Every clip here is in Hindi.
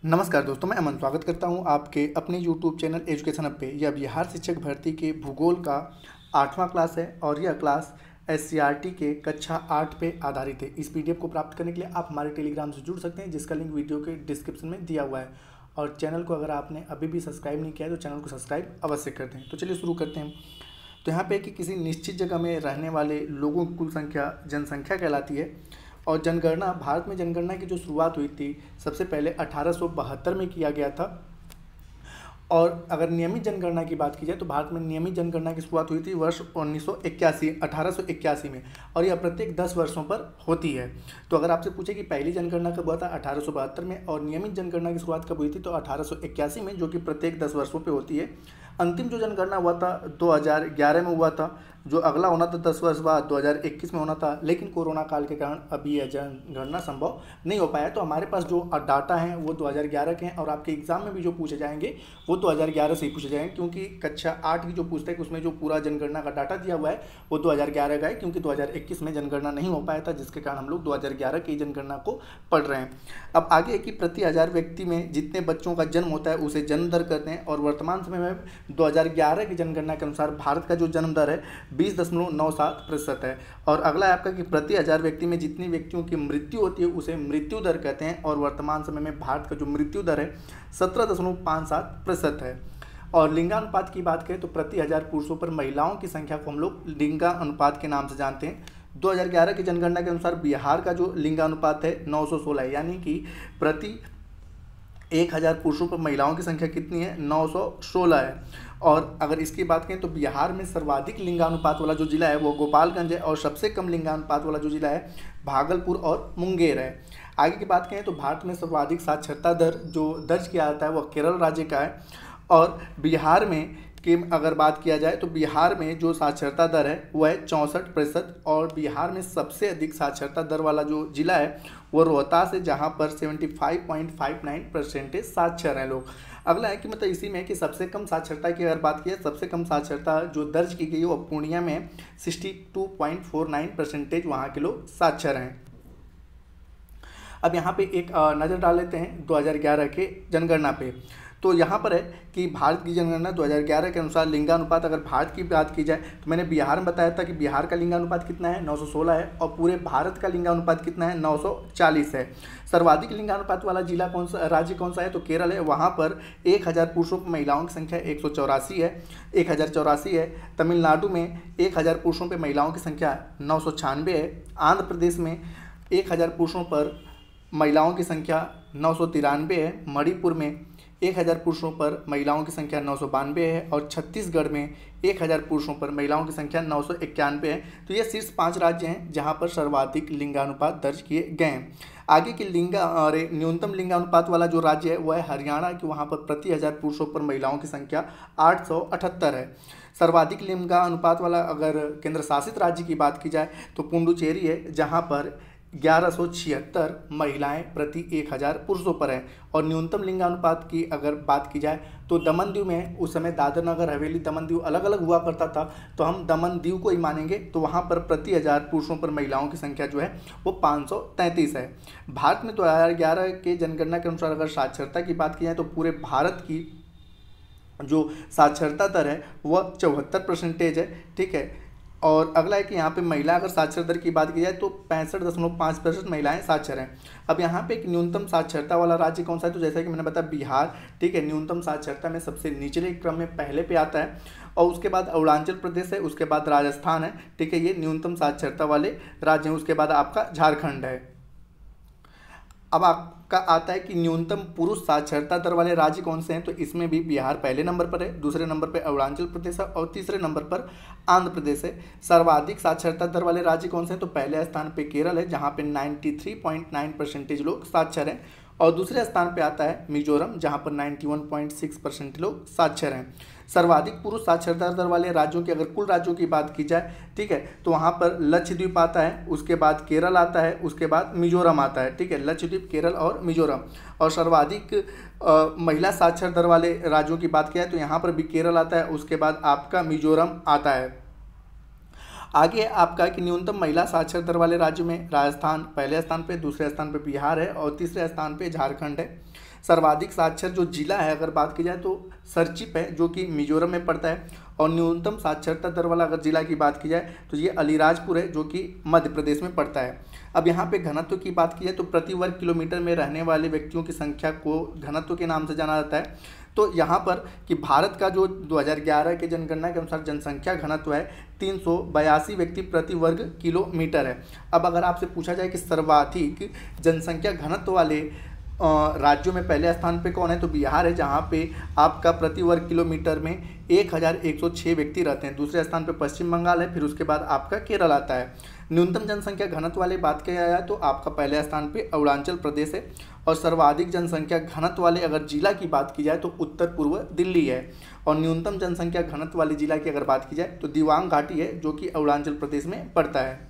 नमस्कार दोस्तों, मैं अमन स्वागत करता हूं आपके अपने यूट्यूब चैनल एजुकेशन हब पे। यह बिहार शिक्षक भर्ती के भूगोल का 8वां क्लास है और यह क्लास एससीईआरटी के कक्षा 8 पे आधारित है। इस पीडीएफ को प्राप्त करने के लिए आप हमारे टेलीग्राम से जुड़ सकते हैं, जिसका लिंक वीडियो के डिस्क्रिप्शन में दिया हुआ है। और चैनल को अगर आपने अभी भी सब्सक्राइब नहीं किया है तो चैनल को सब्सक्राइब अवश्य कर दें। तो चलिए शुरू करते हैं। तो यहाँ पे कि किसी निश्चित जगह में रहने वाले लोगों की कुल संख्या जनसंख्या कहलाती है। और जनगणना, भारत में जनगणना की जो शुरुआत हुई थी सबसे पहले 1872 में किया गया था। और अगर नियमित जनगणना की बात की जाए तो भारत में नियमित जनगणना की शुरुआत हुई थी वर्ष 1881 में, और यह प्रत्येक 10 वर्षों पर होती है। तो अगर आपसे पूछे कि पहली जनगणना कब हुआ था, 1872 में, और नियमित जनगणना की शुरुआत कब हुई थी तो 1881 में, जो कि प्रत्येक 10 वर्षों पर होती है। अंतिम जो जनगणना हुआ था 2011 में हुआ था। जो अगला होना था 10 वर्ष बाद 2021 में होना था, लेकिन कोरोना काल के कारण अभी यह जनगणना संभव नहीं हो पाया। तो हमारे पास जो डाटा हैं वो 2011 के हैं, और आपके एग्जाम में भी जो पूछे जाएंगे वो 2011 से ही पूछे जाएंगे, क्योंकि कक्षा 8 की जो पुस्तक उसमें जो पूरा जनगणना का डाटा दिया हुआ है वो 2011 का है, क्योंकि 2021 में जनगणना नहीं हो पाया था, जिसके कारण हम लोग 2011 की जनगणना को पढ़ रहे हैं। अब आगे है कि प्रति 1000 व्यक्ति में जितने बच्चों का जन्म होता है उसे जन्म दर कहते हैं। और वर्तमान समय में 2011 की जनगणना के अनुसार भारत का जो जन्म दर है 20.97% है। और अगला है आपका कि प्रति 1000 व्यक्ति में जितनी व्यक्तियों की मृत्यु होती है उसे मृत्यु दर कहते हैं। और वर्तमान समय में भारत का जो मृत्यु दर है 17.57% है। और लिंगानुपात की बात करें तो प्रति 1000 पुरुषों पर महिलाओं की संख्या को हम लोग लिंगानुपात के नाम से जानते हैं। 2011 की जनगणना के अनुसार बिहार का जो लिंगानुपात है 916 है, यानी कि प्रति 1000 पुरुषों पर महिलाओं की संख्या कितनी है, 916 है। और अगर इसकी बात करें तो बिहार में सर्वाधिक लिंगानुपात वाला जो जिला है वो गोपालगंज है, और सबसे कम लिंगानुपात वाला जो जिला है भागलपुर और मुंगेर है। आगे की बात करें तो भारत में सर्वाधिक साक्षरता दर जो दर्ज किया जाता है वह केरल राज्य का है। और बिहार में की अगर बात किया जाए तो बिहार में जो साक्षरता दर है वह है 64%। और बिहार में सबसे अधिक साक्षरता दर वाला जो जिला है वो रोहतास है, जहाँ पर 75.59% साक्षर हैं लोग। अगला है कि मतलब इसी में कि सबसे कम साक्षरता की अगर बात की जाए, सबसे कम साक्षरता जो दर्ज की गई है वो पूर्णिया में 62.49% वहाँ के लोग साक्षर हैं। अब यहाँ पे एक नज़र डाल लेते हैं 2011 के जनगणना पे। तो यहाँ पर है कि भारत की जनगणना 2011 के अनुसार लिंगानुपात, अगर भारत की बात की जाए तो मैंने बिहार में बताया था कि बिहार का लिंगानुपात कितना है, 916 है। और पूरे भारत का लिंगानुपात कितना है, 940 है। सर्वाधिक लिंगानुपात वाला जिला कौन सा, राज्य कौन सा है तो केरल है। वहाँ पर 1000 पुरुषों पर महिलाओं की संख्या 184 है, 1084 है। तमिलनाडु में 1000 पुरुषों पर महिलाओं की संख्या 996 है। आंध्र प्रदेश में 1000 पुरुषों पर महिलाओं की संख्या 993 है। मणिपुर में 1000 पुरुषों पर महिलाओं की संख्या 992 है। और छत्तीसगढ़ में 1000 पुरुषों पर महिलाओं की संख्या 991 है। तो ये शीर्ष 5 राज्य हैं जहां पर सर्वाधिक लिंगानुपात दर्ज किए गए हैं। आगे की न्यूनतम लिंगानुपात वाला जो राज्य है वह है हरियाणा, कि वहां पर प्रति 1000 पुरुषों पर महिलाओं की संख्या 878 है। सर्वाधिक लिंगानुपात वाला अगर केंद्र शासित राज्य की बात की जाए तो पुडुचेरी है, जहाँ पर 1176 महिलाएं प्रति 1000 पुरुषों पर हैं। और न्यूनतम लिंगानुपात की अगर बात की जाए तो दमन दीव में, उस समय दादर नगर हवेली दमन दीव अलग अलग हुआ करता था, तो हम दमन दीव को ही मानेंगे। तो वहाँ पर प्रति 1000 पुरुषों पर महिलाओं की संख्या जो है वो 533 है। भारत में 2011 के जनगणना के अनुसार अगर साक्षरता की बात की जाए तो पूरे भारत की जो साक्षरता दर है वह 74% है। ठीक है। और अगला है कि यहाँ पे महिला अगर साक्षर दर की बात की जाए तो 65.5% महिलाएं साक्षर हैं। अब यहाँ पे एक न्यूनतम साक्षरता वाला राज्य कौन सा है तो जैसा कि मैंने बताया बिहार, ठीक है, न्यूनतम साक्षरता में सबसे निचले क्रम में पहले पे आता है। और उसके बाद अरुणाचल प्रदेश है, उसके बाद राजस्थान है। ठीक है, ये न्यूनतम साक्षरता वाले राज्य हैं। उसके बाद आपका झारखंड है। अब आपका आता है कि न्यूनतम पुरुष साक्षरता दर वाले राज्य कौन से हैं, तो इसमें भी बिहार पहले नंबर पर है, दूसरे नंबर पर अरुणाचल प्रदेश है, और तीसरे नंबर पर आंध्र प्रदेश है। सर्वाधिक साक्षरता दर वाले राज्य कौन से हैं तो पहले स्थान पे केरल है, जहां पे 93.9% लोग साक्षर हैं। और दूसरे स्थान पे आता है मिजोरम, जहां पर 91.6% लोग साक्षर हैं। सर्वाधिक पुरुष साक्षरता दर वाले राज्यों की अगर कुल राज्यों की बात की जाए, ठीक है, तो वहाँ पर लक्षद्वीप आता है, उसके बाद केरल आता है, उसके बाद मिजोरम आता है। ठीक है, लक्षद्वीप, केरल और मिजोरम। और सर्वाधिक महिला साक्षर दर वाले राज्यों की बात की जाए तो यहाँ पर भी केरल आता है, उसके बाद आपका मिजोरम आता है। आगे आपका कि न्यूनतम महिला साक्षर दर वाले राज्य में राजस्थान पहले स्थान पे, दूसरे स्थान पे बिहार है और तीसरे स्थान पे झारखंड है। सर्वाधिक साक्षर जो जिला है अगर बात की जाए तो सरचिप है जो कि मिजोरम में पड़ता है, और न्यूनतम साक्षरता दर वाला अगर जिला की बात की जाए तो ये अलीराजपुर है जो कि मध्य प्रदेश में पड़ता है। अब यहाँ पे घनत्व की बात की जाए तो प्रति वर्ग किलोमीटर में रहने वाले व्यक्तियों की संख्या को घनत्व के नाम से जाना जाता है। तो यहाँ पर कि भारत का जो 2011 के जनगणना के अनुसार जनसंख्या घनत्व है 382 व्यक्ति प्रति वर्ग किलोमीटर है। अब अगर आपसे पूछा जाए कि सर्वाधिक जनसंख्या घनत्व वाले राज्यों में पहले स्थान पे कौन है, तो बिहार है जहाँ पे आपका प्रति वर्ग किलोमीटर में 1106 व्यक्ति रहते हैं। दूसरे स्थान पे पश्चिम बंगाल है, फिर उसके बाद आपका केरल आता है। न्यूनतम जनसंख्या घनत्व वाले बात किया जाए तो आपका पहले स्थान पे अरुणाचल प्रदेश है, और सर्वाधिक जनसंख्या घनत्व वाले अगर जिला की बात की जाए तो उत्तर पूर्व दिल्ली है, और न्यूनतम जनसंख्या घनत्व वाले जिला की अगर बात की जाए तो दिबांग घाटी है जो कि अरुणाचल प्रदेश में पड़ता है।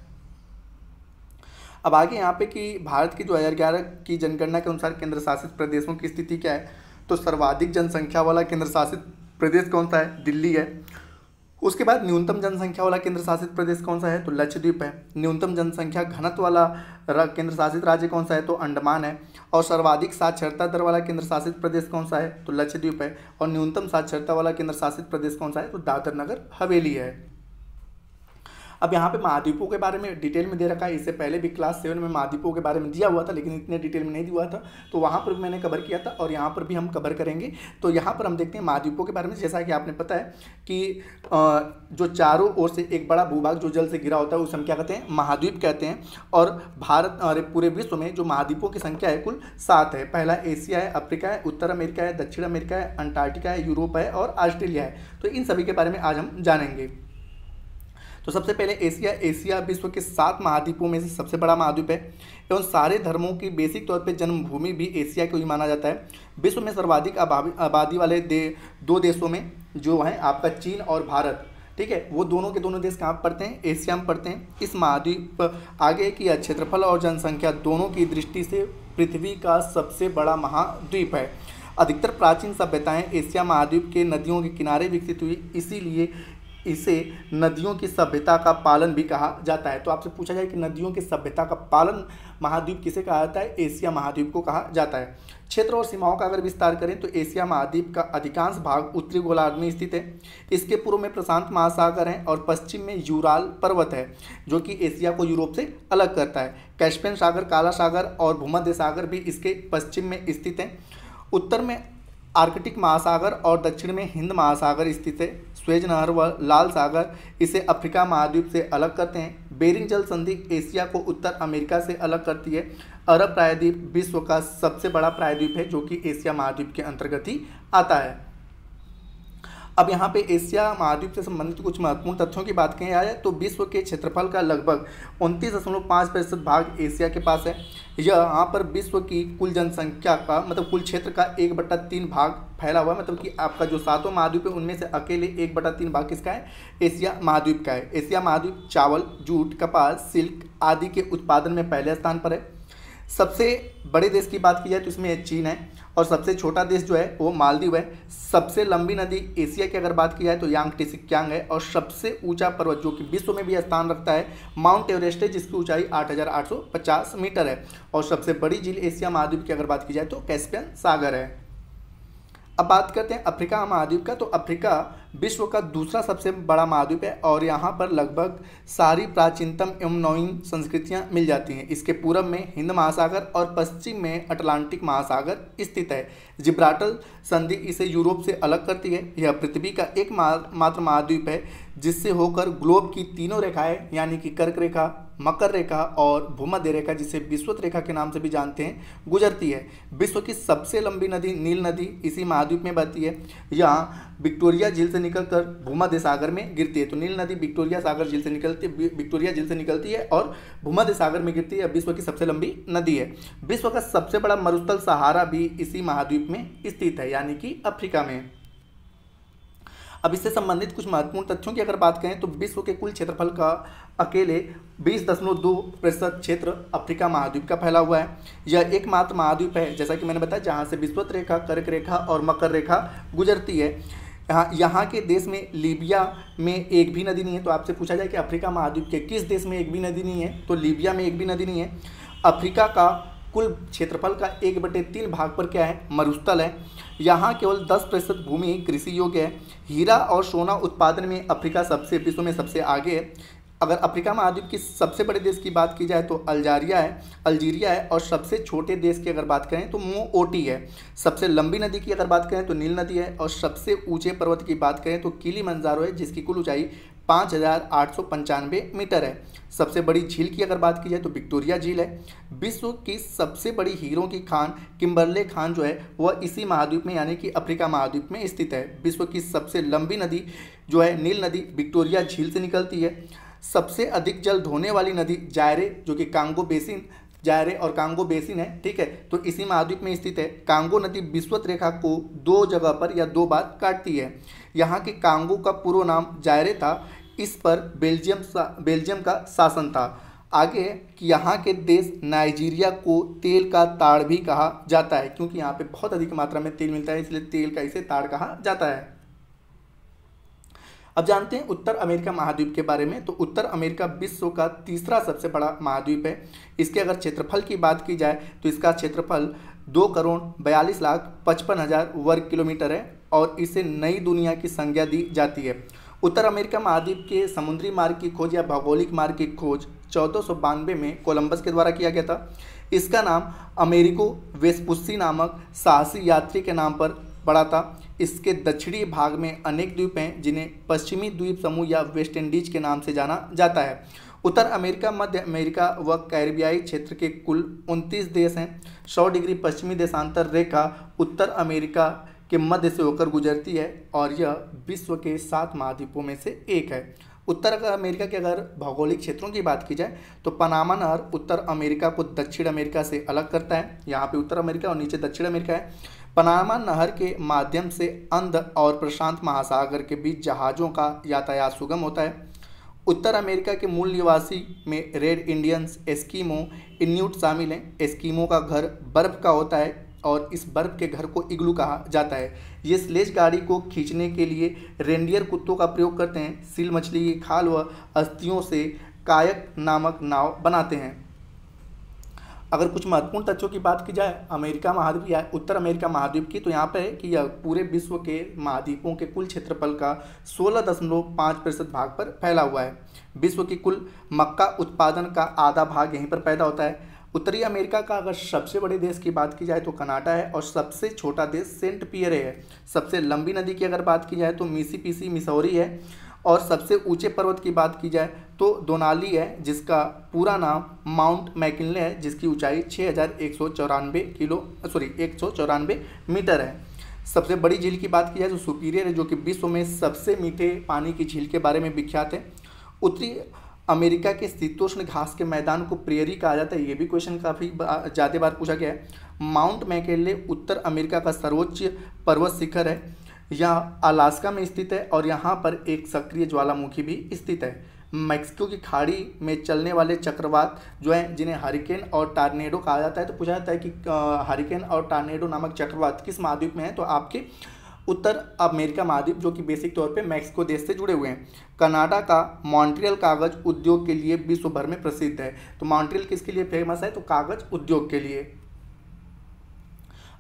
अब आगे यहाँ पे कि भारत की 2011 की जनगणना के अनुसार केंद्र शासित प्रदेशों की स्थिति क्या है, तो सर्वाधिक जनसंख्या वाला केंद्र शासित प्रदेश कौन सा है, दिल्ली है। उसके बाद न्यूनतम जनसंख्या वाला केंद्र शासित प्रदेश कौन सा है, तो लक्षद्वीप है। न्यूनतम जनसंख्या घनत्व वाला केंद्र शासित राज्य कौन सा है, तो अंडमान है। और सर्वाधिक साक्षरता दर वाला केंद्र शासित प्रदेश कौन सा है, तो लक्षद्वीप है। और न्यूनतम साक्षरता वाला केंद्र शासित प्रदेश कौन सा है, तो दादर नगर हवेली है। अब यहाँ पे महाद्वीपों के बारे में डिटेल में दे रखा है। इससे पहले भी क्लास 7 में महाद्वीपों के बारे में दिया हुआ था, लेकिन इतने डिटेल में नहीं दिया हुआ था, तो वहाँ पर भी मैंने कवर किया था और यहाँ पर भी हम कवर करेंगे। तो यहाँ पर हम देखते हैं महाद्वीपों के बारे में। जैसा कि आपने पता है कि जो चारों ओर से एक बड़ा भूभाग जो जल से घिरा होता है उसे हम क्या कहते हैं, महाद्वीप कहते हैं। और भारत और पूरे विश्व में जो महाद्वीपों की संख्या है कुल 7 है। पहला एशिया है, अफ्रीका है, उत्तर अमेरिका है, दक्षिण अमेरिका है, अंटार्कटिका है, यूरोप है और ऑस्ट्रेलिया है। तो इन सभी के बारे में आज हम जानेंगे। तो सबसे पहले एशिया विश्व के 7 महाद्वीपों में से सबसे बड़ा महाद्वीप है एवं सारे धर्मों की बेसिक तौर पे जन्मभूमि भी एशिया को ही माना जाता है। विश्व में सर्वाधिक आबादी वाले दो देशों में जो हैं आपका चीन और भारत, ठीक है, वो दोनों के दोनों देश कहाँ पड़ते हैं, एशिया में पड़ते हैं। इस महाद्वीप आगे की क्षेत्रफल और जनसंख्या दोनों की दृष्टि से पृथ्वी का सबसे बड़ा महाद्वीप है। अधिकतर प्राचीन सभ्यताएं एशिया महाद्वीप के नदियों के किनारे विकसित हुई, इसीलिए इसे नदियों की सभ्यता का पालन भी कहा जाता है। तो आपसे पूछा जाए कि नदियों की सभ्यता का पालन महाद्वीप किसे कहा जाता है, एशिया महाद्वीप को कहा जाता है। क्षेत्र और सीमाओं का अगर विस्तार करें तो एशिया महाद्वीप का अधिकांश भाग उत्तरी गोलार्ध में स्थित है। इसके पूर्व में प्रशांत महासागर है और पश्चिम में यूराल पर्वत है जो कि एशिया को यूरोप से अलग करता है। कैस्पियन सागर, काला सागर और भूमध्य सागर भी इसके पश्चिम में स्थित हैं। उत्तर में आर्कटिक महासागर और दक्षिण में हिंद महासागर स्थित है। स्वेज नहर व लाल सागर इसे अफ्रीका महाद्वीप से अलग करते हैं। बेरिंग जल संधि एशिया को उत्तर अमेरिका से अलग करती है। अरब प्रायद्वीप विश्व का सबसे बड़ा प्रायद्वीप है जो कि एशिया महाद्वीप के अंतर्गत ही आता है। अब यहाँ पे एशिया महाद्वीप से संबंधित कुछ महत्वपूर्ण तथ्यों की बात करें जाए तो विश्व के क्षेत्रफल का लगभग 29.5% भाग एशिया के पास है। यहाँ पर विश्व की कुल जनसंख्या का मतलब कुल क्षेत्र का 1/3 भाग फैला हुआ है। मतलब कि आपका जो 7 महाद्वीप है उनमें से अकेले 1/3 भाग किसका है, एशिया महाद्वीप का है। एशिया महाद्वीप चावल, जूट, कपास, सिल्क आदि के उत्पादन में पहले स्थान पर है। सबसे बड़े देश की बात की जाए तो इसमें चीन है और सबसे छोटा देश जो है वो मालदीव है। सबसे लंबी नदी एशिया की अगर बात की जाए तो यांगटी कियांग है और सबसे ऊंचा पर्वत जो कि विश्व में भी स्थान रखता है माउंट एवरेस्ट है जिसकी ऊंचाई 8,850 मीटर है। और सबसे बड़ी झील एशिया महाद्वीप की अगर बात की जाए तो कैस्पियन सागर है। अब बात करते हैं अफ्रीका महाद्वीप का। तो अफ्रीका विश्व का दूसरा सबसे बड़ा महाद्वीप है और यहाँ पर लगभग सारी प्राचीनतम एवं नवीन संस्कृतियाँ मिल जाती हैं। इसके पूर्व में हिंद महासागर और पश्चिम में अटलांटिक महासागर स्थित है। जिब्राल्टर संधि इसे यूरोप से अलग करती है। यह पृथ्वी का एकमात्र महाद्वीप है जिससे होकर ग्लोब की तीनों रेखाएं यानी कि कर्क रेखा, मकर रेखा और भूमध्य रेखा जिसे विषुवत रेखा के नाम से भी जानते हैं गुजरती है। विश्व की सबसे लंबी नदी नील नदी इसी महाद्वीप में बहती है। यहाँ विक्टोरिया झील से निकलकर भूमध्य सागर में गिरती है। तो नील नदी विक्टोरिया झील से निकलती है और भूमध्य सागर में गिरती है। विश्व की सबसे लंबी नदी है। विश्व का सबसे बड़ा मरुस्थल सहारा भी इसी महाद्वीप में स्थित है यानी कि अफ्रीका में। अब इससे संबंधित कुछ महत्वपूर्ण तथ्यों की अगर बात करें तो विश्व के कुल क्षेत्रफल का अकेले 20.2% क्षेत्र अफ्रीका महाद्वीप का फैला हुआ है। यह एकमात्र महाद्वीप है जैसा कि मैंने बताया जहां से विषुवत रेखा, कर्क रेखा और मकर रेखा गुजरती है। यहाँ के देश में लीबिया में एक भी नदी नहीं है। तो आपसे पूछा जाए कि अफ्रीका महाद्वीप के किस देश में एक भी नदी नहीं है, तो लीबिया में एक भी नदी नहीं है। अफ्रीका का कुल क्षेत्रफल का 1/3 भाग पर क्या है, मरुस्थल है। यहाँ केवल 10% भूमि कृषि योग्य है। हीरा और सोना उत्पादन में अफ्रीका विश्व में सबसे आगे है। अगर अफ्रीका महाद्वीप की सबसे बड़े देश की बात की जाए तो अल्जीरिया है, और सबसे छोटे देश की अगर बात करें तो मोओटी है। सबसे लंबी नदी की अगर बात करें तो नील नदी है, और सबसे ऊंचे पर्वत की बात करें तो किलिमंजारो है, जिसकी कुल ऊंचाई 5895 मीटर है। सबसे बड़ी झील की अगर बात की जाए तो विक्टोरिया झील है। विश्व की सबसे बड़ी हीरों की खान किम्बरले खान जो है वह इसी महाद्वीप में यानी कि अफ्रीका महाद्वीप में स्थित है। विश्व की सबसे लंबी नदी जो है नील नदी विक्टोरिया झील से निकलती है। सबसे अधिक जल ढोने वाली नदी जायरे, जो कि जायरे और कांगो बेसिन है, ठीक है, तो इसी महाद्वीप में स्थित है। कांगो नदी विषुवत रेखा को 2 जगह पर या 2 बार काटती है। यहाँ के कांगो का पूर्व नाम जायरे था, इस पर बेल्जियम का शासन था। आगे कि यहाँ के देश नाइजीरिया को तेल का ताड़ भी कहा जाता है, क्योंकि यहाँ पे बहुत अधिक मात्रा में तेल मिलता है, इसलिए तेल का इसे ताड़ कहा जाता है। अब जानते हैं उत्तर अमेरिका महाद्वीप के बारे में। तो उत्तर अमेरिका विश्व का तीसरा सबसे बड़ा महाद्वीप है। इसके अगर क्षेत्रफल की बात की जाए तो इसका क्षेत्रफल 2,42,55,000 वर्ग किलोमीटर है, और इसे नई दुनिया की संज्ञा दी जाती है। उत्तर अमेरिका महाद्वीप के समुद्री मार्ग की खोज या भौगोलिक मार्ग की खोज 1492 में कोलंबस के द्वारा किया गया था। इसका नाम अमेरिको वेस्पुस्सी नामक साहसी यात्री के नाम पर पड़ा था। इसके दक्षिणी भाग में अनेक द्वीप हैं, जिन्हें पश्चिमी द्वीप समूह या वेस्ट इंडीज के नाम से जाना जाता है। उत्तर अमेरिका, मध्य अमेरिका व कैरिबियाई क्षेत्र के कुल 29 देश हैं। 100 डिग्री पश्चिमी देशांतर रेखा उत्तर अमेरिका के मध्य से होकर गुजरती है, और यह विश्व के 7 महाद्वीपों में से एक है। उत्तर अमेरिका के अगर भौगोलिक क्षेत्रों की बात की जाए तो पनामा नहर उत्तर अमेरिका को दक्षिण अमेरिका से अलग करता है। यहाँ पे उत्तर अमेरिका और नीचे दक्षिण अमेरिका है। पनामा नहर के माध्यम से अंध और प्रशांत महासागर के बीच जहाज़ों का यातायात सुगम होता है। उत्तर अमेरिका के मूल निवासी में रेड इंडियंस, एस्कीमो, इन्यूट शामिल हैं। एस्कीमो का घर बर्फ़ का होता है, और इस बर्फ़ के घर को इग्लू कहा जाता है। ये स्लेज गाड़ी को खींचने के लिए रेंडियर कुत्तों का प्रयोग करते हैं। सील मछली की खाल व अस्थियों से कायक नामक नाव बनाते हैं। अगर कुछ महत्वपूर्ण तथ्यों की बात की जाए अमेरिका महाद्वीप या उत्तर अमेरिका महाद्वीप की, तो यहाँ पर है कि यह पूरे विश्व के महाद्वीपों के कुल क्षेत्रफल का 16.5% भाग पर फैला हुआ है। विश्व की कुल मक्का उत्पादन का आधा भाग यहीं पर पैदा होता है। उत्तरी अमेरिका का अगर सबसे बड़े देश की बात की जाए तो कनाडा है, और सबसे छोटा देश सेंट पियरे है। सबसे लंबी नदी की अगर बात की जाए तो मिसिसिपी है, और सबसे ऊंचे पर्वत की बात की जाए तो दोनाली है, जिसका पूरा नाम माउंट मैकिनले है, जिसकी ऊंचाई 194 मीटर है। सबसे बड़ी झील की बात की जाए तो सुपीरियर है, जो कि विश्व में सबसे मीठे पानी की झील के बारे में विख्यात है। उत्तरी अमेरिका के शीतोष्ण घास के मैदान को प्रेयरी कहा जाता है। ये भी क्वेश्चन काफ़ी ज़्यादा बार पूछा गया है। माउंट मैकिनले उत्तर अमेरिका का सर्वोच्च पर्वत शिखर है। यह अलास्का में स्थित है, और यहाँ पर एक सक्रिय ज्वालामुखी भी स्थित है। मैक्सिको की खाड़ी में चलने वाले चक्रवात जो हैं, जिन्हें हरिकेन और टार्नेडो कहा जाता है, तो पूछा जाता है कि हरिकेन और टार्नेडो नामक चक्रवात किस महाद्वीप में है, तो आपके उत्तर अमेरिका महाद्वीप, जो कि बेसिक तौर पे मैक्सिको देश से जुड़े हुए हैं। कनाडा का मॉन्ट्रियल कागज उद्योग के लिए विश्व भर में प्रसिद्ध है। तो मॉन्ट्रियल किसके लिए फेमस है, तो कागज उद्योग के लिए।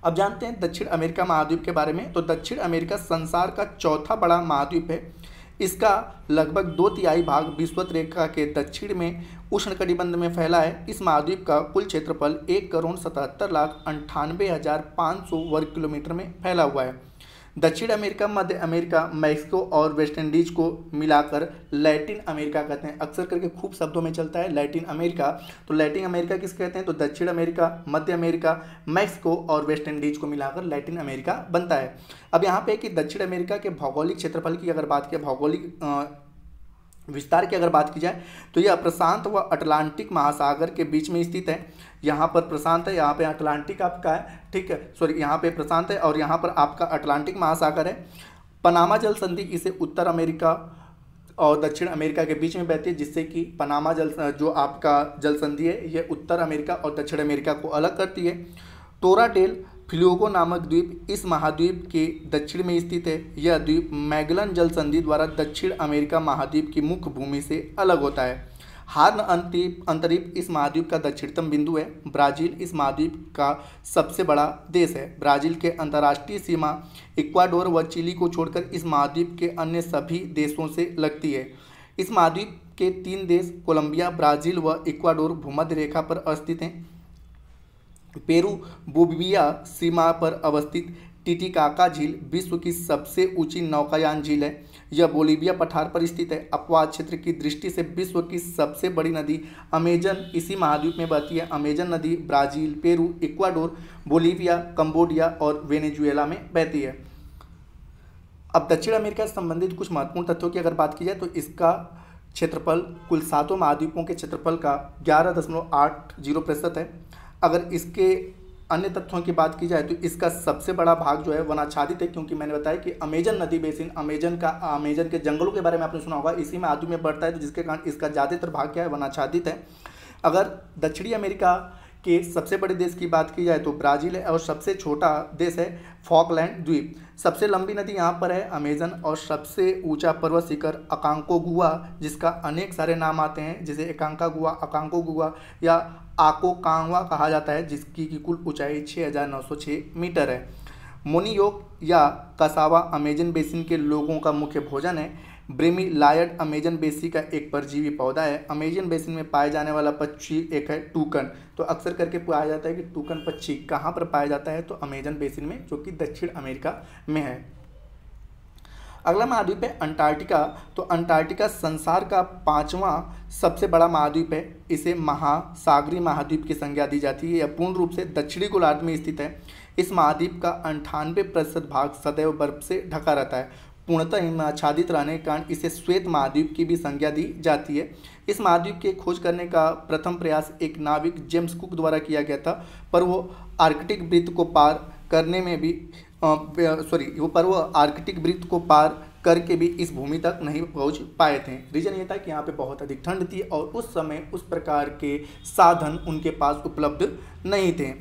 अब जानते हैं दक्षिण अमेरिका महाद्वीप के बारे में। तो दक्षिण अमेरिका संसार का चौथा बड़ा महाद्वीप है। इसका लगभग 2/3 भाग विषुवत रेखा के दक्षिण में उष्णकटिबंध में फैला है। इस महाद्वीप का कुल क्षेत्रफल 1,77,98,500 वर्ग किलोमीटर में फैला हुआ है। दक्षिण अमेरिका, मध्य अमेरिका, मैक्सिको और वेस्ट इंडीज को मिलाकर लैटिन अमेरिका कहते हैं। अक्सर करके खूब शब्दों में चलता है लैटिन अमेरिका। तो लैटिन अमेरिका किस कहते हैं, तो दक्षिण अमेरिका, मध्य अमेरिका, मैक्सिको और वेस्ट इंडीज को मिलाकर लैटिन अमेरिका बनता है। अब यहाँ पे कि दक्षिण अमेरिका के भौगोलिक क्षेत्रफल की अगर बात करें, भौगोलिक विस्तार की अगर बात की जाए तो यह प्रशांत व अटलांटिक महासागर के बीच में स्थित है। यहाँ पर प्रशांत है, यहाँ पे अटलांटिक आपका है, ठीक है, सॉरी, यहाँ पे प्रशांत है और यहाँ पर आपका अटलांटिक महासागर है। पनामा जल संधि इसे उत्तर अमेरिका और दक्षिण अमेरिका के बीच में बहती है, जिससे कि पनामा जो आपका जल संधि है ये उत्तर अमेरिका और दक्षिण अमेरिका को अलग करती है। टोरा डेल फ्लूगो नामक द्वीप इस महाद्वीप के दक्षिण में स्थित है। यह द्वीप मैगलन जल संधि द्वारा दक्षिण अमेरिका महाद्वीप की मुख्य भूमि से अलग होता है। हार्न अंतरीप इस महाद्वीप का दक्षिणतम बिंदु है। ब्राज़ील इस महाद्वीप का सबसे बड़ा देश है। ब्राज़ील के अंतर्राष्ट्रीय सीमा इक्वाडोर व चिली को छोड़कर इस महाद्वीप के अन्य सभी देशों से लगती है। इस महाद्वीप के 3 देश कोलंबिया, ब्राज़ील व इक्वाडोर भूमध्य रेखा पर स्थित हैं। पेरू बोलिविया सीमा पर अवस्थित टिटिकाका झील विश्व की सबसे ऊंची नौकायान झील है। यह बोलिविया पठार पर स्थित है। अपवाद क्षेत्र की दृष्टि से विश्व की सबसे बड़ी नदी अमेजन इसी महाद्वीप में बहती है। अमेजन नदी Brazil, Peru, Ecuador, Bolivia, Cambodia और वेनेजुएला में बहती है। अब दक्षिण अमेरिका से संबंधित कुछ महत्वपूर्ण तथ्यों की अगर बात की जाए तो इसका क्षेत्रफल कुल 7 महाद्वीपों के क्षेत्रफल का 11.80% है। अगर इसके अन्य तथ्यों की बात की जाए तो इसका सबसे बड़ा भाग जो है वनाच्छादित है, क्योंकि मैंने बताया कि अमेजन नदी बेसिन अमेजन के जंगलों के बारे में आपने सुना होगा, इसी महाद्वीप में बढ़ता है, तो जिसके कारण इसका ज़्यादातर भाग क्या है, वनाच्छादित है। अगर दक्षिणी अमेरिका के सबसे बड़े देश की बात की जाए तो ब्राज़ील है और सबसे छोटा देश है फॉकलैंड द्वीप। सबसे लंबी नदी यहाँ पर है अमेजन और सबसे ऊंचा पर्वत शिखर अकांकोगुआ, जिसका अनेक सारे नाम आते हैं, जिसे एकांकागुआ, अकांकोगुआ या आकोकांगवा कहा जाता है, जिसकी की कुल ऊंचाई 6906 मीटर है। मोनियोक या कसावा अमेजन बेसिन के लोगों का मुख्य भोजन है। ब्रेमिलायड अमेजन बेसिन का एक परजीवी पौधा है। अमेजन बेसिन में पाए जाने वाला पक्षी एक है टूकन। तो अक्सर करके पाया जाता है कि टूकन पक्षी कहाँ पर पाया जाता है, तो अमेजन बेसिन में, जो कि दक्षिण अमेरिका में है। अगला महाद्वीप है अंटार्कटिका। तो अंटार्कटिका संसार का 5वां सबसे बड़ा महाद्वीप है। इसे महासागरीय महाद्वीप की संज्ञा दी जाती है। यह पूर्ण रूप से दक्षिणी गोलार्ध में स्थित है। इस महाद्वीप का 98% भाग सदैव बर्फ से ढका रहता है। पूर्णतः हिम आच्छादित रहने के कारण इसे श्वेत महाद्वीप की भी संज्ञा दी जाती है। इस महाद्वीप के खोज करने का प्रथम प्रयास एक नाविक जेम्स कुक द्वारा किया गया था, पर वो आर्कटिक वृत्त को पार करने में भी वो आर्कटिक वृत्त को पार करके भी इस भूमि तक नहीं पहुंच पाए थे। रीजन ये था कि यहाँ पे बहुत अधिक ठंड थी और उस समय उस प्रकार के साधन उनके पास उपलब्ध नहीं थे।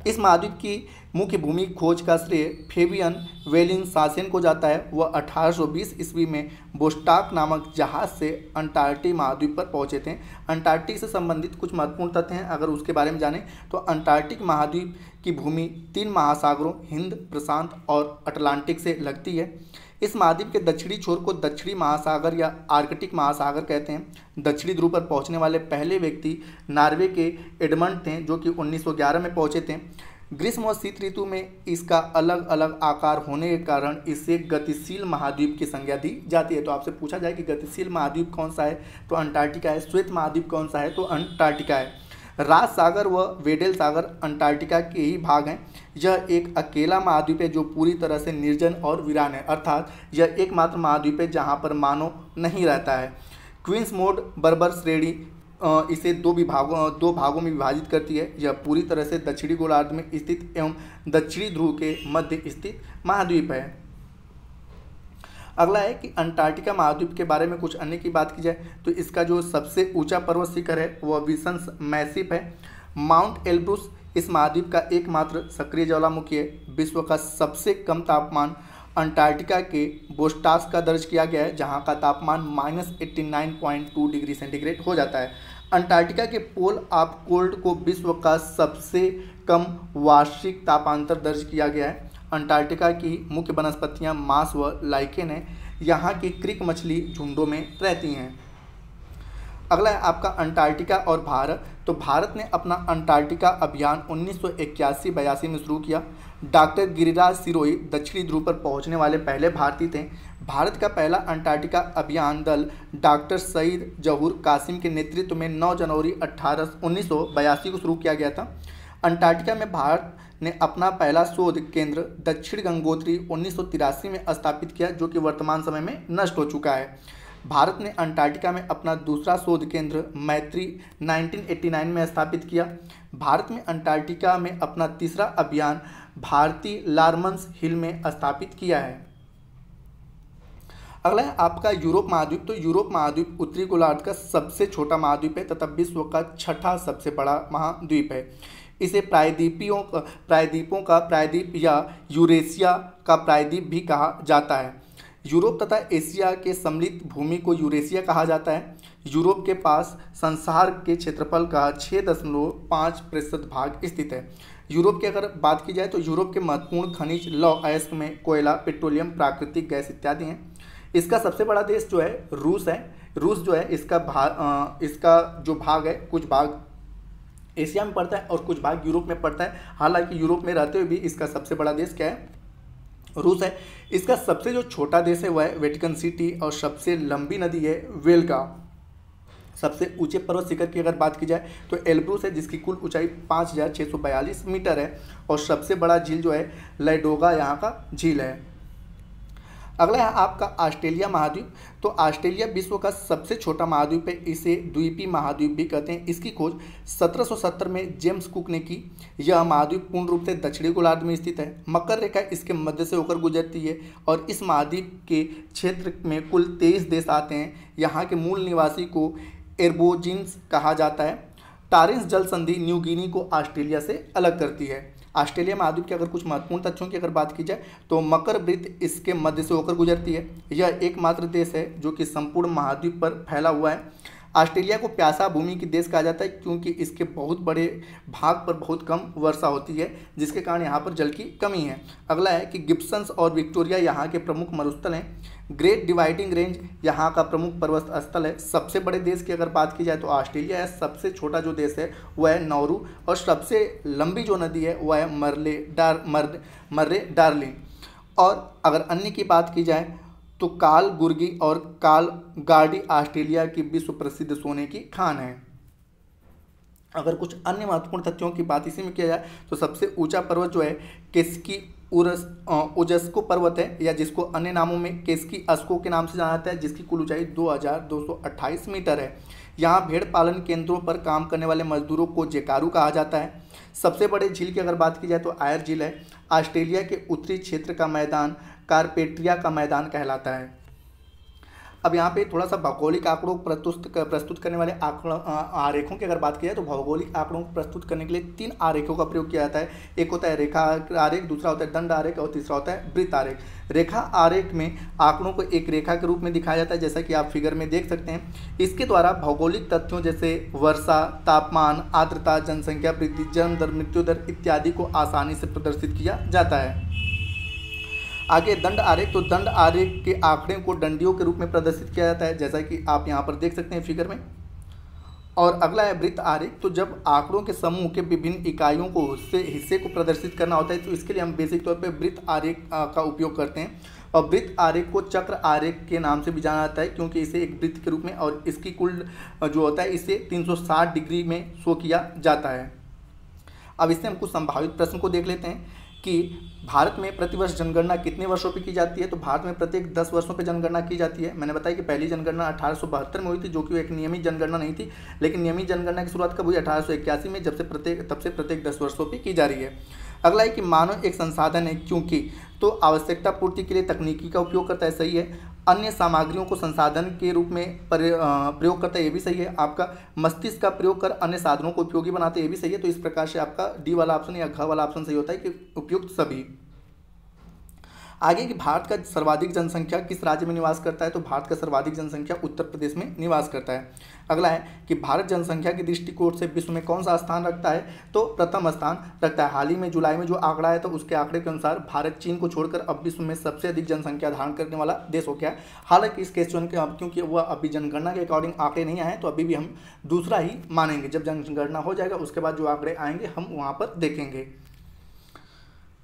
इस महाद्वीप की मुख्य भूमि खोज का श्रेय फेबियन वेलिंगशासन को जाता है। वह 1820 ईस्वी में बोस्टॉक नामक जहाज से अंटार्कटिक महाद्वीप पर पहुंचे थे। अंटार्कटिक से संबंधित कुछ महत्वपूर्ण तथ्य हैं, अगर उसके बारे में जानें तो अंटार्कटिक महाद्वीप की भूमि 3 महासागरों हिंद, प्रशांत और अटलांटिक से लगती है। इस महाद्वीप के दक्षिणी छोर को दक्षिणी महासागर या आर्कटिक महासागर कहते हैं। दक्षिणी ध्रुव पर पहुंचने वाले पहले व्यक्ति नॉर्वे के एडमंड थे, जो कि 1911 में पहुंचे थे। ग्रीष्म और शीत ऋतु में इसका अलग अलग आकार होने के कारण इसे गतिशील महाद्वीप की संज्ञा दी जाती है। तो आपसे पूछा जाए कि गतिशील महाद्वीप कौन सा है, तो अंटार्कटिका है। श्वेत महाद्वीप कौन सा है, तो अंटार्कटिका है। राज सागर व वेडेल सागर अंटार्कटिका के ही भाग हैं। यह एक अकेला महाद्वीप है जो पूरी तरह से निर्जन और वीरान है, अर्थात यह एकमात्र महाद्वीप है जहाँ पर मानव नहीं रहता है। क्वींस मोड बर्बर श्रेणी इसे 2 भागों में विभाजित करती है। यह पूरी तरह से दक्षिणी गोलार्ध में स्थित एवं दक्षिणी ध्रुव के मध्य स्थित महाद्वीप है। अगला है कि अंटार्कटिका महाद्वीप के बारे में कुछ अन्य की बात की जाए तो इसका जो सबसे ऊंचा पर्वत शिखर है वह विंसन मैसिव है। माउंट एल्ब्रूस इस महाद्वीप का एकमात्र सक्रिय ज्वालामुखी है। विश्व का सबसे कम तापमान अंटार्कटिका के बोस्टॉक का दर्ज किया गया है, जहां का तापमान -89.2 डिग्री सेंटीग्रेड हो जाता है। अंटार्कटिका के पोल ऑफ कोल्ड को विश्व का सबसे कम वार्षिक तापांतर दर्ज किया गया है। अंटार्कटिका की मुख्य वनस्पतियां मांस व लाइकेन है। यहाँ की क्रिक मछली झुंडों में रहती हैं। अगला है आपका अंटार्कटिका और भारत। तो भारत ने अपना अंटार्कटिका अभियान 1981-82 में शुरू किया। डॉक्टर गिरिराज सिरोही दक्षिणी ध्रुव पर पहुंचने वाले पहले भारतीय थे। भारत का पहला अंटार्कटिका अभियान दल डॉक्टर सईद जहूर कासिम के नेतृत्व में 9 जनवरी 1982 को शुरू किया गया था। अंटार्कटिका में भारत ने अपना पहला शोध केंद्र दक्षिण गंगोत्री 1983 में स्थापित किया, जो कि वर्तमान समय में नष्ट हो चुका है। भारत ने अंटार्कटिका में अपना दूसरा शोध केंद्र मैत्री 1989 में स्थापित किया। भारत में अंटार्कटिका में अपना तीसरा अभियान भारतीय लार्मन्स हिल में स्थापित किया है। अगला है आपका यूरोप महाद्वीप। तो यूरोप महाद्वीप उत्तरी गोलार्ध का सबसे छोटा महाद्वीप है तथा विश्व का 6ठा सबसे बड़ा महाद्वीप है। इसे प्रायद्वीपों का प्रायद्वीप या यूरेशिया का प्रायद्वीप भी कहा जाता है। यूरोप तथा एशिया के सम्मिलित भूमि को यूरेशिया कहा जाता है। यूरोप के पास संसार के क्षेत्रफल का 6.5% भाग स्थित है। यूरोप की अगर बात की जाए तो यूरोप के महत्वपूर्ण खनिज लौह अयस्क में कोयला, पेट्रोलियम, प्राकृतिक गैस इत्यादि हैं। इसका सबसे बड़ा देश जो है रूस है। रूस जो है इसका जो भाग है, कुछ भाग एशिया में पड़ता है और कुछ भाग यूरोप में पड़ता है। हालांकि यूरोप में रहते हुए भी इसका सबसे बड़ा देश क्या है, रूस है। इसका सबसे जो छोटा देश है वह है वेटिकन सिटी और सबसे लंबी नदी है वेल्गा। सबसे ऊंचे पर्वत शिखर की अगर बात की जाए तो एल्ब्रूस है, जिसकी कुल ऊंचाई 5642 मीटर है। और सबसे बड़ा झील जो है लैडोगा यहाँ का झील है। अगला है आपका ऑस्ट्रेलिया महाद्वीप। तो ऑस्ट्रेलिया विश्व का सबसे छोटा महाद्वीप है। इसे द्वीपीय महाद्वीप भी कहते हैं। इसकी खोज 1770 में जेम्स कुक ने की। यह महाद्वीप पूर्ण रूप से दक्षिणी गोलार्ध में स्थित है। मकर रेखा इसके मध्य से होकर गुजरती है और इस महाद्वीप के क्षेत्र में कुल 23 देश आते हैं। यहाँ के मूल निवासी को एर्बोजिन्स कहा जाता है। टॉरेंस जल संधि न्यू गिनी को ऑस्ट्रेलिया से अलग करती है। ऑस्ट्रेलिया महाद्वीप के अगर कुछ महत्वपूर्ण तथ्यों की अगर बात की जाए तो मकर वृत्त इसके मध्य से होकर गुजरती है। यह एकमात्र देश है जो कि संपूर्ण महाद्वीप पर फैला हुआ है। ऑस्ट्रेलिया को प्यासा भूमि की देश कहा जाता है क्योंकि इसके बहुत बड़े भाग पर बहुत कम वर्षा होती है, जिसके कारण यहाँ पर जल की कमी है। अगला है कि गिब्सन्स और विक्टोरिया यहाँ के प्रमुख मरुस्थल हैं। ग्रेट डिवाइडिंग रेंज यहाँ का प्रमुख पर्वत स्थल है। सबसे बड़े देश की अगर बात की जाए तो ऑस्ट्रेलिया है। सबसे छोटा जो देश है वह है नौरू और सबसे लंबी जो नदी है वह है मर्रे डार्लिंग। और अगर अन्य की बात की जाए तो काल गुर्गी और काल गार्डी ऑस्ट्रेलिया की विश्व प्रसिद्ध सोने की खान है। अगर कुछ अन्य महत्वपूर्ण तथ्यों की बात इसी में किया जाए तो सबसे ऊंचा पर्वत जो है केस्की उजस्को पर्वत है, या जिसको अन्य नामों में केस्की अस्को के नाम से जाना जाता है, जिसकी कुल ऊंचाई 2228 मीटर है। यहाँ भेड़ पालन केंद्रों पर काम करने वाले मजदूरों को जेकारू कहा जाता है। सबसे बड़े झील की अगर बात की जाए तो आयर झील है। ऑस्ट्रेलिया के उत्तरी क्षेत्र का मैदान कारपेट्रिया का मैदान कहलाता है। अब यहाँ पे थोड़ा सा भौगोलिक आंकड़ों को प्रस्तुत करने वाले आरेखों की अगर बात की जाए तो भौगोलिक आंकड़ों को प्रस्तुत करने के लिए 3 आरेखों का प्रयोग किया जाता है। एक होता है रेखा आरेख, दूसरा होता है दंड आरेख और तीसरा होता है वृत्त आरेख। रेखा आरेख में आंकड़ों को एक रेखा के रूप में दिखाया जाता है, जैसा कि आप फिगर में देख सकते हैं। इसके द्वारा भौगोलिक तथ्यों जैसे वर्षा, तापमान, आर्द्रता, जनसंख्या वृद्धि, जन्म दर, मृत्यु दर इत्यादि को आसानी से प्रदर्शित किया जाता है। आगे दंड आरेख। तो दंड आरेख के आंकड़े को डंडियों के रूप में प्रदर्शित किया जाता है, जैसा कि आप यहाँ पर देख सकते हैं फिगर में। और अगला है वृत्त आरेख। तो जब आंकड़ों के समूह के विभिन्न इकाइयों को हिस्से को प्रदर्शित करना होता है तो इसके लिए हम बेसिक तौर पे वृत्त आरेख का उपयोग करते हैं। और वृत्त आरेख को चक्र आरेख के नाम से भी जाना जाता है क्योंकि इसे एक वृत्त के रूप में और इसकी कुल जो होता है इसे 360 डिग्री में शो किया जाता है। अब इससे हम कुछ संभावित प्रश्न को देख लेते हैं कि भारत में प्रतिवर्ष जनगणना कितने वर्षों पे की जाती है। तो भारत में प्रत्येक 10 वर्षों पे जनगणना की जाती है। मैंने बताया कि पहली जनगणना 1872 में हुई थी, जो कि एक नियमित जनगणना नहीं थी। लेकिन नियमित जनगणना की शुरुआत कब हुई? 1881 में, तब से प्रत्येक 10 वर्षों पे की जा रही है। अगला है कि मानव एक संसाधन है क्योंकि, तो आवश्यकता पूर्ति के लिए तकनीकी का उपयोग करता है, सही है। अन्य सामग्रियों को संसाधन के रूप में प्रयोग करता है, ये भी सही है। आपका मस्तिष्क का प्रयोग कर अन्य साधनों को उपयोगी बनाते हैं, ये भी सही है। तो इस प्रकार से आपका डी वाला ऑप्शन या घ वाला ऑप्शन सही होता है कि उपयुक्त सभी। आगे कि भारत का सर्वाधिक जनसंख्या किस राज्य में निवास करता है। तो भारत का सर्वाधिक जनसंख्या उत्तर प्रदेश में निवास करता है। अगला है कि भारत जनसंख्या के दृष्टिकोण से विश्व में कौन सा स्थान रखता है। तो प्रथम स्थान रखता है। हाल ही में जुलाई में जो आंकड़ा है तो उसके आंकड़े के अनुसार भारत चीन को छोड़कर अब विश्व में सबसे अधिक जनसंख्या धारण करने वाला देश हो गया है। हालांकि इस क्वेश्चन के क्योंकि वह अभी जनगणना के अकॉर्डिंग आंकड़े नहीं आए तो अभी भी हम दूसरा ही मानेंगे। जब जनगणना हो जाएगा उसके बाद जो आंकड़े आएंगे हम वहाँ पर देखेंगे।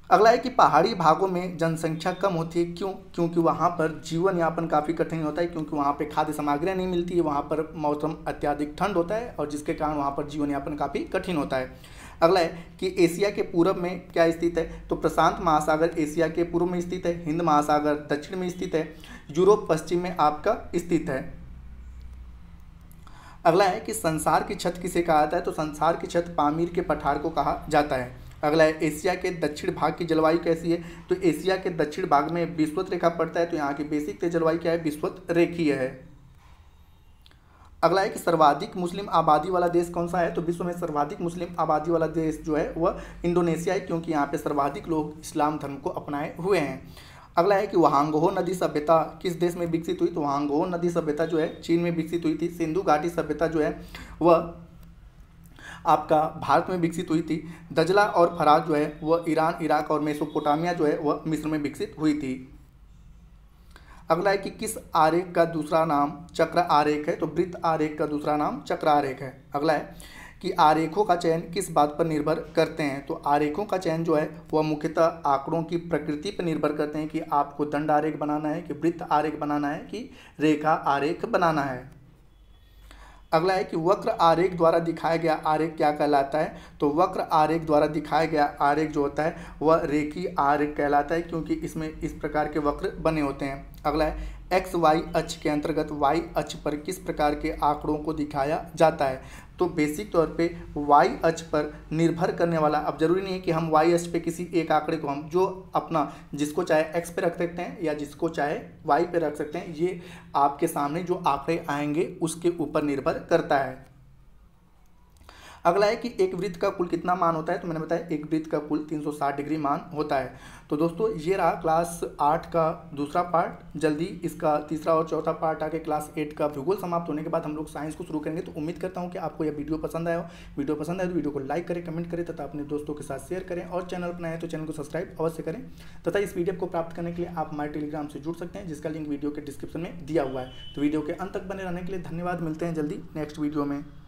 अगला है कि पहाड़ी भागों में जनसंख्या कम होती है, क्यों? क्योंकि वहाँ पर जीवन यापन काफ़ी कठिन होता है, क्योंकि वहाँ पे खाद्य सामग्रियाँ नहीं मिलती है, वहाँ पर मौसम अत्यधिक ठंड होता है और जिसके कारण वहाँ पर जीवन यापन काफ़ी कठिन होता है। अगला है कि एशिया के पूर्व में क्या स्थित है। तो प्रशांत महासागर एशिया के पूर्व में स्थित है, हिंद महासागर दक्षिण में स्थित है, यूरोप पश्चिम में आपका स्थित है। अगला है कि संसार की छत किसे कहा जाता है। तो संसार की छत पामीर के पठार को कहा जाता है। अगला है एशिया के दक्षिण भाग की जलवायु कैसी है। तो एशिया के दक्षिण भाग में विषुवत रेखा पड़ता है, तो यहाँ की बेसिक जलवायु क्या है, विषुवत रेखीय है। अगला है कि सर्वाधिक मुस्लिम आबादी वाला देश कौन सा है? तो विश्व में सर्वाधिक मुस्लिम आबादी वाला देश जो है वह इंडोनेशिया है, क्योंकि यहाँ पे सर्वाधिक लोग इस्लाम धर्म को अपनाए हुए हैं। अगला है कि वहांगहो नदी सभ्यता किस देश में विकसित हुई? तो वहांगहो नदी सभ्यता जो है चीन में विकसित हुई थी। सिंधु घाटी सभ्यता जो है वह आपका भारत में विकसित हुई थी। दजला और फरात जो है वह ईरान, इराक और मेसोपोटामिया जो है वह मिस्र में विकसित हुई थी। अगला है कि किस आरेख का दूसरा नाम चक्र आरेख है? तो वृत्त आरेख का दूसरा नाम चक्र आरेख है। अगला है कि आरेखों का चयन किस बात पर निर्भर करते हैं? तो आरेखों का चयन जो है वह मुख्यतः आंकड़ों की प्रकृति पर निर्भर करते हैं कि आपको दंड आरेख बनाना है, कि वृत्त आरेख बनाना है, कि रेखा आरेख बनाना है। अगला है कि वक्र आरेख द्वारा दिखाया गया आरेख क्या कहलाता है? तो वक्र आरेख द्वारा दिखाया गया आरेख जो होता है वह रेखीय आरेख कहलाता है, क्योंकि इसमें इस प्रकार के वक्र बने होते हैं। अगला है एक्स वाई अक्ष के अंतर्गत वाई अक्ष पर किस प्रकार के आंकड़ों को दिखाया जाता है? तो बेसिक तौर पे वाई अक्ष पर निर्भर करने वाला, अब जरूरी नहीं है कि हम वाई अक्ष पे किसी एक आंकड़े को हम जो अपना जिसको चाहे एक्स पे रख सकते हैं या जिसको चाहे वाई पे रख सकते हैं, ये आपके सामने जो आंकड़े आएंगे उसके ऊपर निर्भर करता है। अगला है कि एक वृत्त का कुल कितना मान होता है? तो मैंने बताया एक वृत्त का कुल 360 डिग्री मान होता है। तो दोस्तों ये रहा क्लास 8 का दूसरा पार्ट। जल्दी इसका तीसरा और चौथा पार्ट आके क्लास 8 का भूगोल समाप्त होने के बाद हम लोग साइंस को शुरू करेंगे। तो उम्मीद करता हूँ कि आपको यह वीडियो पसंद आया हो। वीडियो पसंद आए तो वीडियो को लाइक करें, कमेंट करें तथा अपने दोस्तों के साथ शेयर करें, और चैनल पर नए हैं तो चैनल को सब्सक्राइब अवश्य करें। तथा इस पीडीएफ को प्राप्त करने के लिए आप हमारे टेलीग्राम से जुड़ सकते हैं, जिसका लिंक वीडियो के डिस्क्रिप्शन में दिया हुआ है। तो वीडियो के अंत तक बने रहने के लिए धन्यवाद। मिलते हैं जल्दी नेक्स्ट वीडियो में।